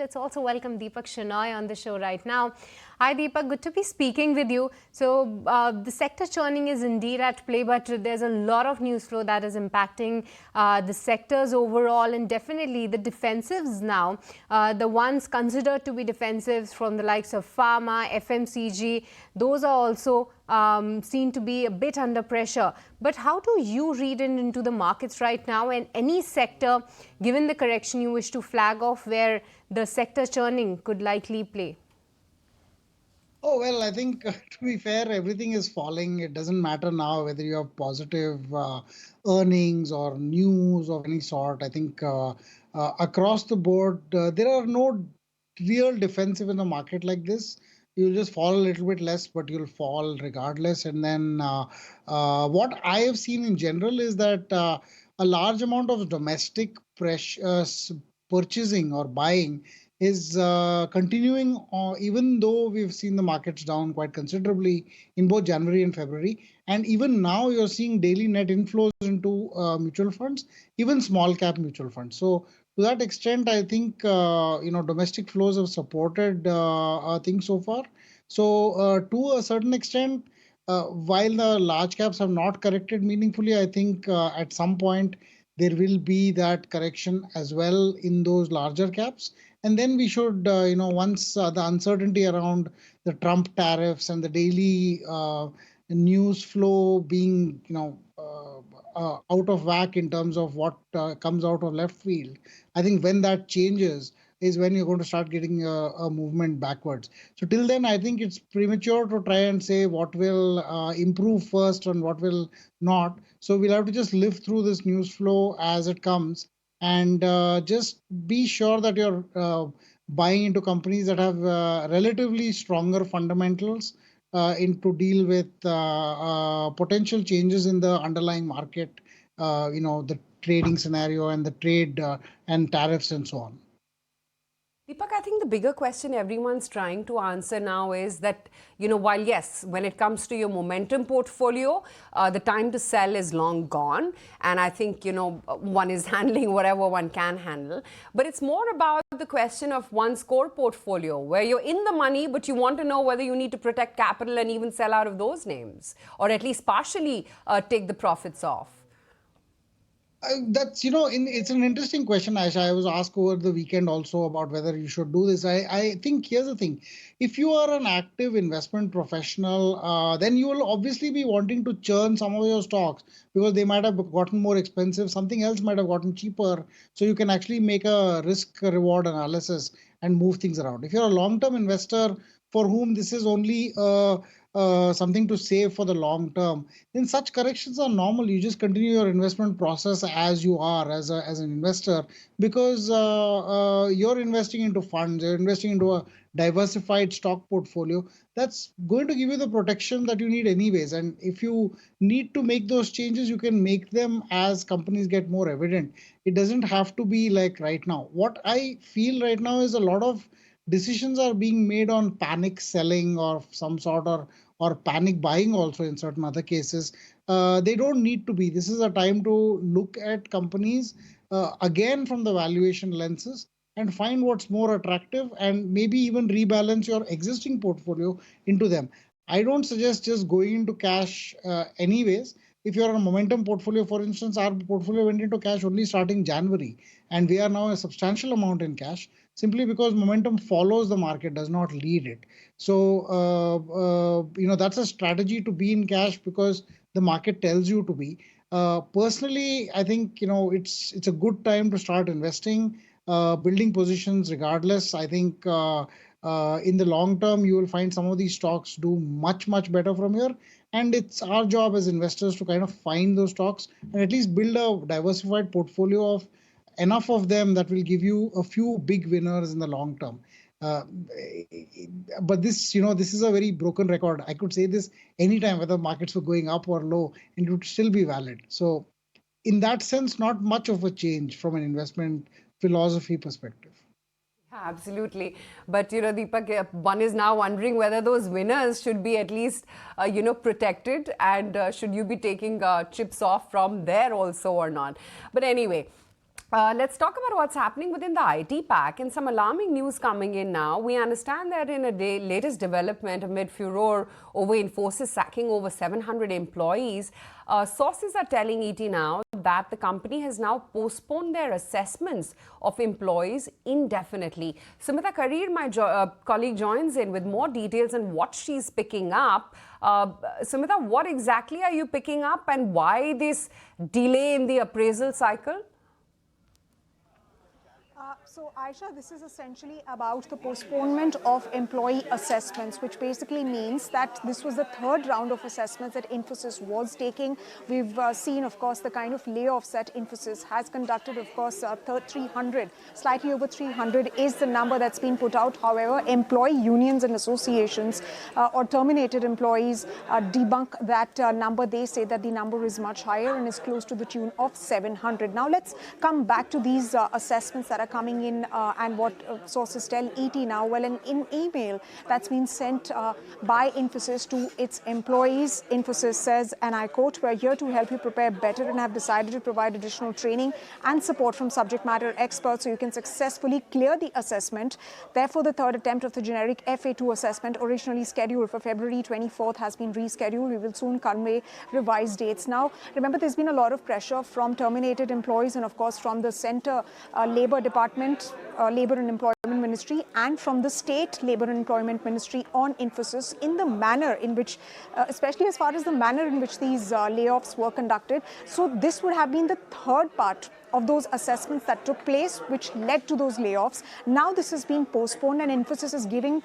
let's also welcome Deepak Shenoy on the show right now. Hi Deepak, good to be speaking with you. So the sector churning is indeed at play, but there's a lot of news flow that is impacting the sectors overall, and definitely the defensives now, the ones considered to be defensives from the likes of pharma, FMCG, those are also seen to be a bit under pressure. But how do you read into the markets right now, and any sector, given the correction, you wish to flag off where the sector churning could likely play? Oh, well, I think to be fair, everything is falling. It doesn't matter now whether you have positive earnings or news of any sort. I think across the board, there are no real defensive in a market like this. You'll just fall a little bit less, but you'll fall regardless. And then what I have seen in general is that a large amount of domestic purchasing or buying is continuing, even though we've seen the markets down quite considerably in both January and February. And even now, you're seeing daily net inflows into mutual funds, even small cap mutual funds. So to that extent, I think domestic flows have supported things so far. So to a certain extent, while the large caps have not corrected meaningfully, I think at some point there will be that correction as well in those larger caps. And then we should, once the uncertainty around the Trump tariffs and the daily news flow being, out of whack in terms of what comes out of left field, I think when that changes is when you're going to start getting a movement backwards. So till then, I think it's premature to try and say what will improve first and what will not. So we'll have to just live through this news flow as it comes, and just be sure that you're buying into companies that have relatively stronger fundamentals to deal with potential changes in the underlying market, the trading scenario and the trade and tariffs and so on. Deepak, I think the bigger question everyone's trying to answer now is that, while yes, when it comes to your momentum portfolio, the time to sell is long gone. And I think, one is handling whatever one can handle. But it's more about the question of one's core portfolio, where you're in the money, but you want to know whether you need to protect capital and even sell out of those names, or at least partially take the profits off. That's, it's an interesting question, Aisha. I was asked over the weekend also about whether you should do this. I think here's the thing. If you are an active investment professional, then you will obviously be wanting to churn some of your stocks because they might have gotten more expensive. Something else might have gotten cheaper. So you can actually make a risk reward analysis and move things around. If you're a long-term investor for whom this is only something to save for the long term, then such corrections are normal. You just continue your investment process as you are as an investor, because you're investing into funds, you're investing into a diversified stock portfolio that's going to give you the protection that you need anyways. And if you need to make those changes, you can make them as companies get more evident. It doesn't have to be like right now. What I feel right now is a lot of decisions are being made on panic selling or some sort, or panic buying also in certain other cases. They don't need to be. This is a time to look at companies again from the valuation lenses and find what's more attractive, and maybe even rebalance your existing portfolio into them. I don't suggest just going into cash anyways. If you're on a momentum portfolio, for instance, our portfolio went into cash only starting January, and we are now a substantial amount in cash simply because momentum follows the market, does not lead it. So, that's a strategy to be in cash because the market tells you to be. Personally, I think, it's a good time to start investing, building positions regardless. I think in the long term, you will find some of these stocks do much, much better from here. And it's our job as investors to kind of find those stocks and at least build a diversified portfolio of enough of them that will give you a few big winners in the long term. But this is a very broken record. I could say this anytime, whether markets were going up or low, and it would still be valid. So in that sense, not much of a change from an investment philosophy perspective. Absolutely. But, Deepak, one is now wondering whether those winners should be at least, protected, and should you be taking chips off from there also or not. But anyway, Let's talk about what's happening within the IT pack and some alarming news coming in now. We understand that in a latest development amid furor over Infosys sacking over 700 employees, sources are telling ET now that the company has now postponed their assessments of employees indefinitely. Sumita Karir, my colleague, joins in with more details on what she's picking up. Sumita, what exactly are you picking up and why this delay in the appraisal cycle? So, Aisha, this is essentially about the postponement of employee assessments, which basically means that this was the third round of assessments that Infosys was taking. We've seen, of course, the kind of layoffs that Infosys has conducted. Of course, 300, slightly over 300 is the number that's been put out. However, employee unions and associations or terminated employees debunk that number. They say that the number is much higher and is close to the tune of 700. Now, let's come back to these assessments that are coming in and what sources tell ET now. Well, in email that's been sent by Infosys to its employees, Infosys says, and I quote, "We're here to help you prepare better and have decided to provide additional training and support from subject matter experts so you can successfully clear the assessment. Therefore, the third attempt of the generic FA2 assessment, originally scheduled for February 24th, has been rescheduled. We will soon convey revised dates." Now, remember, there's been a lot of pressure from terminated employees and, of course, from the Center Labor Department, Labor and Employment Ministry, and from the State Labor and Employment Ministry on Infosys in the manner in which, especially as far as the manner in which these layoffs were conducted. So this would have been the third part of those assessments that took place, which led to those layoffs. Now this has been postponed, and Infosys is giving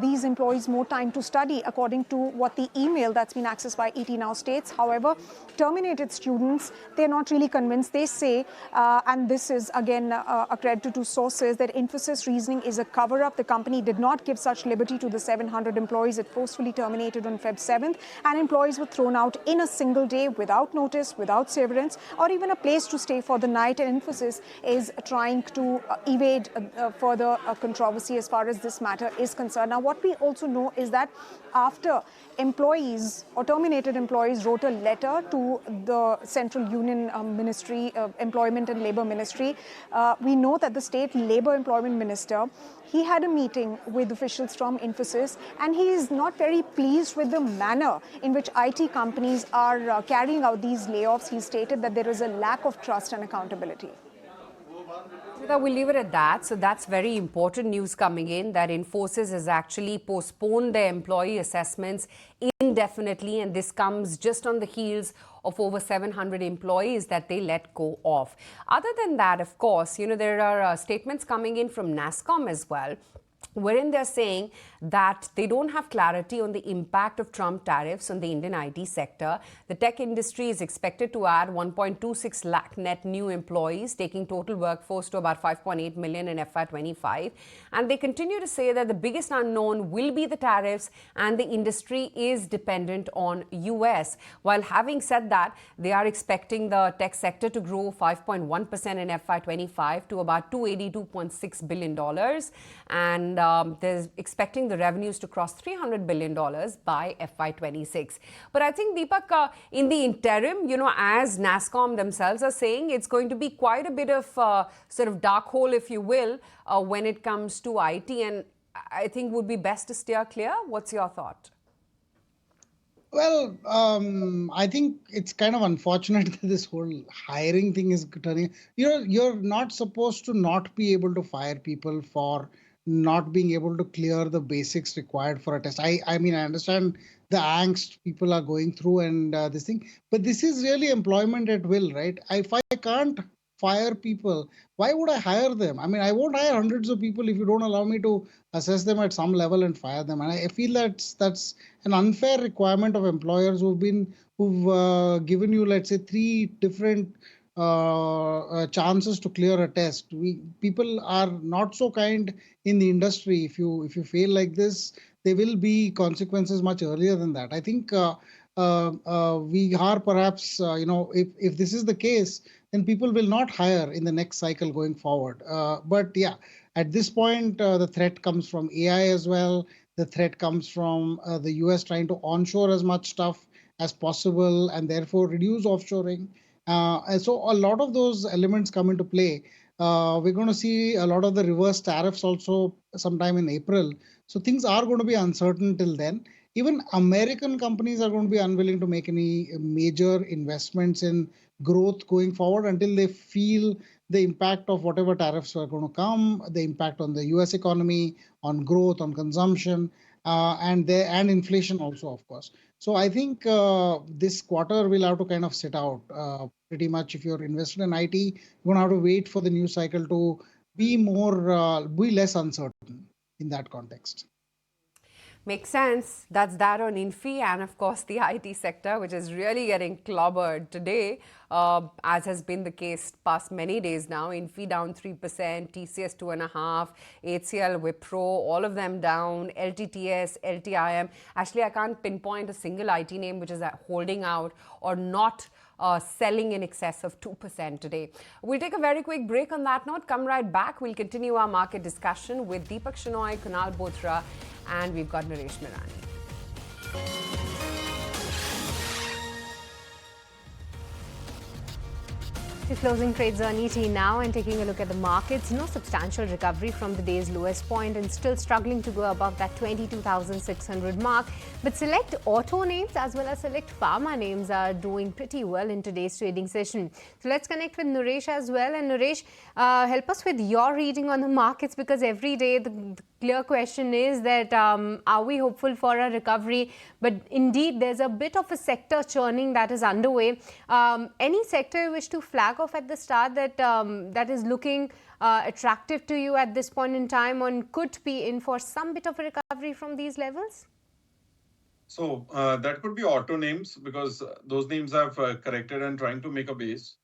these employees more time to study, according to what the email that's been accessed by ET now states. However, terminated students, they're not really convinced. They say, and this is again accredited to sources, that Infosys reasoning is a cover-up. The company did not give such liberty to the 700 employees it forcefully terminated on Feb 7th, and employees were thrown out in a single day without notice, without severance, or even a place to stay for the night. And Infosys is trying to evade further controversy as far as this matter is concerned. Now, what we also know is that after employees or terminated employees wrote a letter to the Central Union Ministry, Employment and Labor Ministry, we know that the State Labor Employment Minister, he had a meeting with officials from Infosys, and he is not very pleased with the manner in which IT companies are carrying out these layoffs. He stated that there is a lack of trust and accountability. We'll leave it at that. So that's very important news coming in, that Infosys has actually postponed their employee assessments indefinitely, and this comes just on the heels of over 700 employees that they let go of. Other than that, of course, there are statements coming in from NASSCOM as well, wherein they're saying that they don't have clarity on the impact of Trump tariffs on the Indian IT sector. The tech industry is expected to add 1.26 lakh net new employees, taking total workforce to about 5.8 million in FY25. And they continue to say that the biggest unknown will be the tariffs, and the industry is dependent on US. While having said that, they are expecting the tech sector to grow 5.1% in FY25 to about $282.6 billion. And they're expecting the revenues to cross $300 billion by FY26. But I think, Deepak, in the interim, as NASSCOM themselves are saying, it's going to be quite a bit of sort of dark hole, if you will, when it comes to IT. And I think would be best to steer clear. What's your thought? Well, I think it's kind of unfortunate that this whole hiring thing is turning. You're not supposed to not be able to fire people for not being able to clear the basics required for a test. I mean, I understand the angst people are going through and this thing, but this is really employment at will, right? If I can't fire people, why would I hire them? I mean, I won't hire hundreds of people if you don't allow me to assess them at some level and fire them. And I feel that's an unfair requirement of employers who've given you, let's say, 3 different chances to clear a test. People are not so kind in the industry. If you fail like this, there will be consequences much earlier than that. I think we are perhaps, if this is the case, then people will not hire in the next cycle going forward. But yeah, at this point, the threat comes from AI as well. The threat comes from the US trying to onshore as much stuff as possible and therefore reduce offshoring. And so a lot of those elements come into play. We're going to see a lot of the reverse tariffs also sometime in April. So things are going to be uncertain till then. Even American companies are going to be unwilling to make any major investments in growth going forward until they feel the impact of whatever tariffs are going to come, the impact on the US economy, on growth, on consumption, and inflation also, of course. So I think this quarter will have to kind of sit out pretty much. If you're invested in IT, you're going to have to wait for the news cycle to be less uncertain in that context. Makes sense. That's that on Infi, and of course the IT sector, which is really getting clobbered today, as has been the case past many days now. Infi down 3%, TCS 2.5%, HCL, Wipro, all of them down, LTTS, LTIM. Actually, I can't pinpoint a single IT name which is holding out or not selling in excess of 2% today. We'll take a very quick break on that note. Come right back. We'll continue our market discussion with Deepak Shenoy, Kunal Bothra, and we've got Naresh Mirani. To closing trades on ET now and taking a look at the markets. No substantial recovery from the day's lowest point and still struggling to go above that 22,600 mark. But select auto names as well as select pharma names are doing pretty well in today's trading session. So let's connect with Naresh as well. And Naresh, help us with your reading on the markets, because every day the clear question is that are we hopeful for a recovery? But indeed, there's a bit of a sector churning that is underway. Any sector you wish to flag off at the start that that is looking attractive to you at this point in time and could be in for some bit of a recovery from these levels? So that could be auto names, because those names have corrected and trying to make a base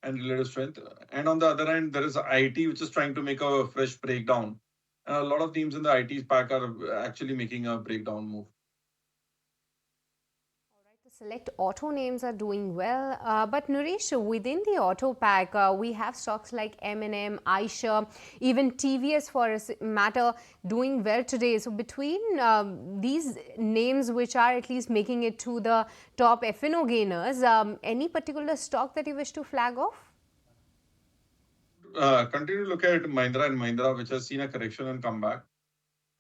and relative strength. And on the other hand, there is IT, which is trying to make a fresh breakdown. And a lot of teams in the IT pack are actually making a breakdown move. The select auto names are doing well. But Naresh, within the auto pack, we have stocks like M&M, Aisha, even TVS for a matter doing well today. So between these names which are at least making it to the top F&O gainers, any particular stock that you wish to flag off? Continue to look at Mahindra and Mahindra, which has seen a correction and come back.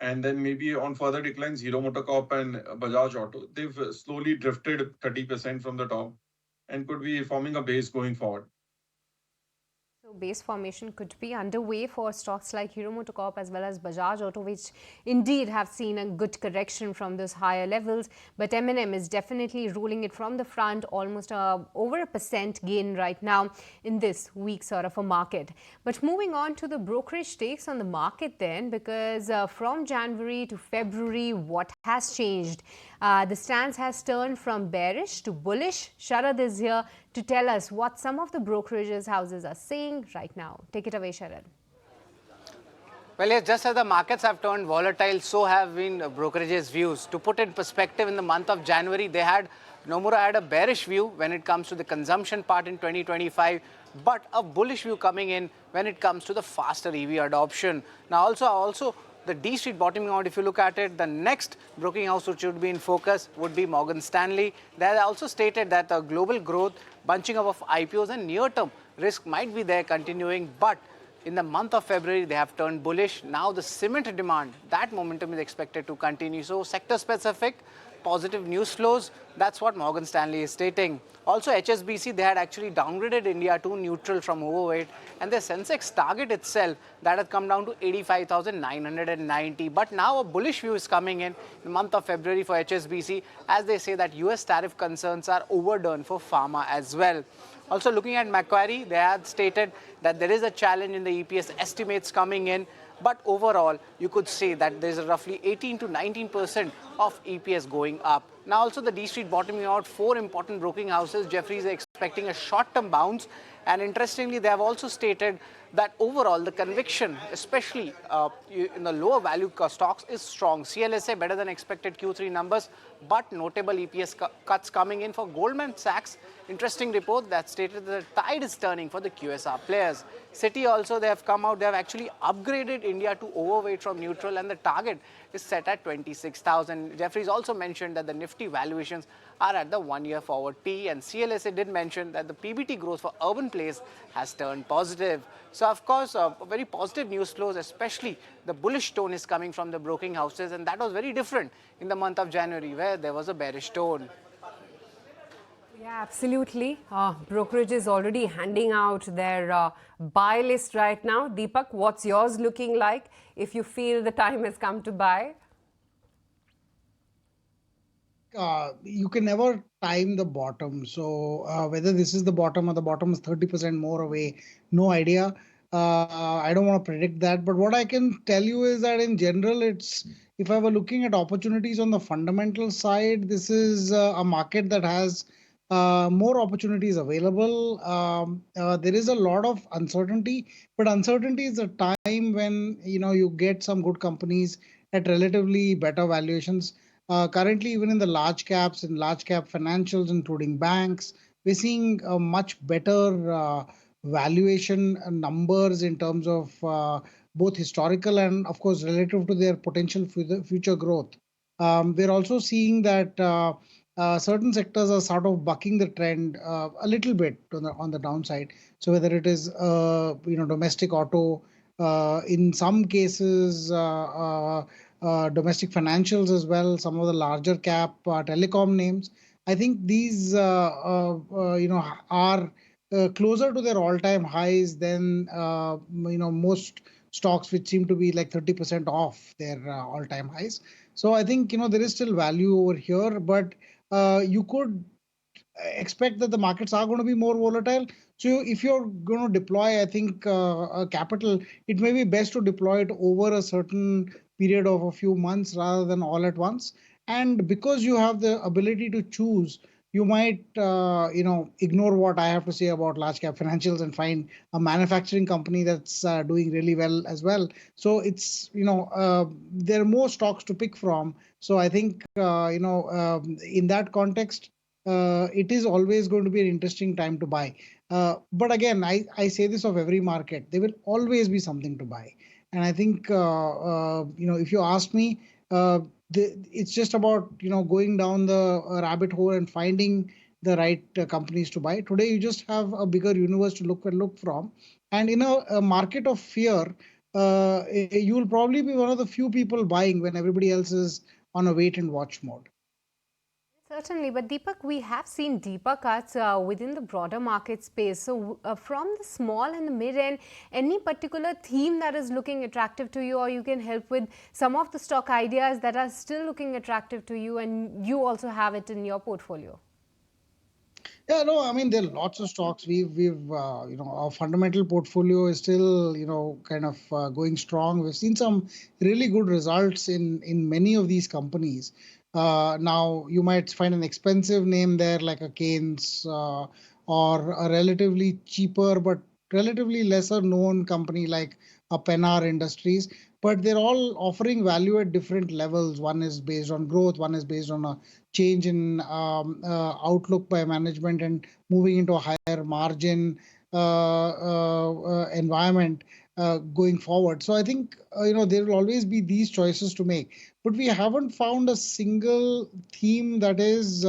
And then maybe on further declines, Hero MotoCorp and Bajaj Auto, they've slowly drifted 30% from the top and could be forming a base going forward. So base formation could be underway for stocks like Hero MotoCorp as well as Bajaj Auto, which indeed have seen a good correction from those higher levels. But M&M is definitely ruling it from the front, almost over 1% gain right now in this weak sort of a market. But moving on to the brokerage takes on the market then, because from January to February, what has changed? The stance has turned from bearish to bullish. Sharad is here to tell us what some of the brokerages houses are saying right now. Take it away, Sharad. Well, yes, just as the markets have turned volatile, so have been brokerages' views. To put in perspective, in the month of January, Nomura had a bearish view when it comes to the consumption part in 2025, but a bullish view coming in when it comes to the faster EV adoption. Now, also the D Street bottoming out, if you look at it, the next broking house which would be in focus would be Morgan Stanley. They also stated that the global growth, bunching up of IPOs and near-term risk might be there continuing, but in the month of February, they have turned bullish. Now the cement demand, that momentum is expected to continue. So sector-specific, positive news flows, that's what Morgan Stanley is stating. Also, HSBC, they had actually downgraded India to neutral from overweight, and their Sensex target itself, that had come down to 85,990. But now a bullish view is coming in the month of February for HSBC, as they say that US tariff concerns are overdone for pharma as well. Also, looking at Macquarie, they had stated that there is a challenge in the EPS estimates coming in, but overall, you could say that there's a roughly 18 to 19% of EPS going up. Now, also the D Street bottoming out, 4 important broking houses. Jefferies are expecting a short-term bounce, and interestingly, they have also stated that overall the conviction, especially in the lower value stocks, is strong. CLSA better than expected Q3 numbers, but notable EPS cuts coming in for Goldman Sachs. Interesting report that stated that the tide is turning for the QSR players. Citi also, they have come out, they have actually upgraded India to overweight from neutral, and the target is set at 26,000. Jeffries also mentioned that the Nifty valuations are at the 1-year forward PE, and CLSA did mention that the PBT growth for urban plays has turned positive. So, of course, very positive news flows, especially the bullish tone is coming from the broking houses, and that was very different in the month of January, where there was a bearish tone. Yeah, absolutely. Brokerage is already handing out their buy list right now. Deepak, what's yours looking like if you feel the time has come to buy? You can never time the bottom. So whether this is the bottom or the bottom is 30% more away, no idea. I don't want to predict that. But what I can tell you is that in general, if I were looking at opportunities on the fundamental side, this is a market that has more opportunities available. There is a lot of uncertainty, but uncertainty is a time when you get some good companies at relatively better valuations. Currently, even in the large caps and large cap financials, including banks, we're seeing much better valuation numbers in terms of both historical and, of course, relative to their potential future growth. We're also seeing that certain sectors are sort of bucking the trend a little bit on the downside. So whether it is domestic auto, in some cases domestic financials as well, some of the larger cap telecom names, I think these are closer to their all-time highs than most stocks, which seem to be like 30% off their all-time highs. So I think there is still value over here, but you could expect that the markets are going to be more volatile. So if you're going to deploy, I think, capital, it may be best to deploy it over a certain period of a few months rather than all at once. And because you have the ability to choose, you might, ignore what I have to say about large cap financials and find a manufacturing company that's doing really well as well. So it's, there are more stocks to pick from. So I think, in that context, it is always going to be an interesting time to buy. But again, I say this of every market, there will always be something to buy. And I think, if you ask me, it's just about, going down the rabbit hole and finding the right companies to buy. Today, you just have a bigger universe to look from. And in a market of fear, you will probably be one of the few people buying when everybody else is on a wait and watch mode. Certainly, but Deepak, we have seen deeper cuts within the broader market space. So from the small and the mid end, any particular theme that is looking attractive to you, or you can help with some of the stock ideas that are still looking attractive to you and you also have it in your portfolio? Yeah, no, I mean, there are lots of stocks. We've our fundamental portfolio is still, kind of going strong. We've seen some really good results in many of these companies. Now, you might find an expensive name there like a Keynes or a relatively cheaper but relatively lesser known company like a Pennar Industries. But they're all offering value at different levels. One is based on growth, one is based on a change in outlook by management and moving into a higher margin environment going forward. So I think there will always be these choices to make, but we haven't found a single theme that is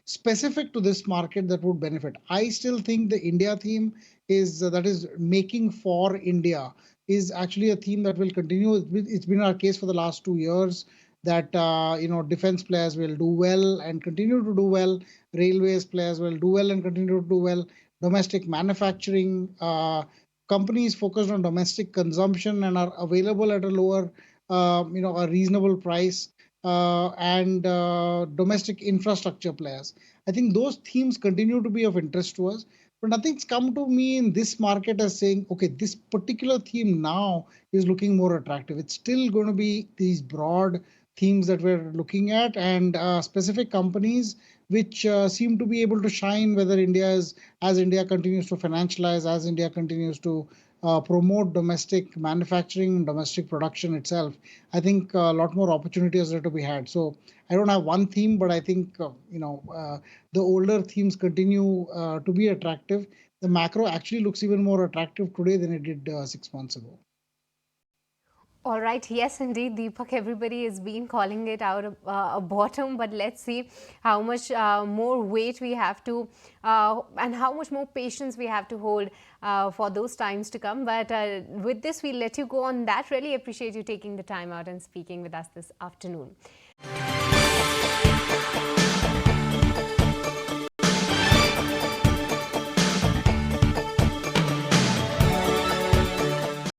specific to this market that would benefit. I still think the India theme is that is making for India is actually a theme that will continue. It's been our case for the last 2 years that defense players will do well and continue to do well. Railways players will do well and continue to do well. Domestic manufacturing companies focused on domestic consumption and are available at a lower, a reasonable price, and domestic infrastructure players. I think those themes continue to be of interest to us. But nothing's come to me in this market as saying, okay, this particular theme now is looking more attractive. It's still going to be these broad themes that we're looking at and specific companies which seem to be able to shine, whether as India continues to financialize, as India continues to promote domestic manufacturing, domestic production itself, I think a lot more opportunities are to be had. So I don't have one theme, but I think the older themes continue to be attractive. The macro actually looks even more attractive today than it did 6 months ago. All right. Yes, indeed, Deepak. Everybody has been calling it out a bottom, but let's see how much more weight we have to and how much more patience we have to hold for those times to come. But with this, we'll let you go on that. Really appreciate you taking the time out and speaking with us this afternoon.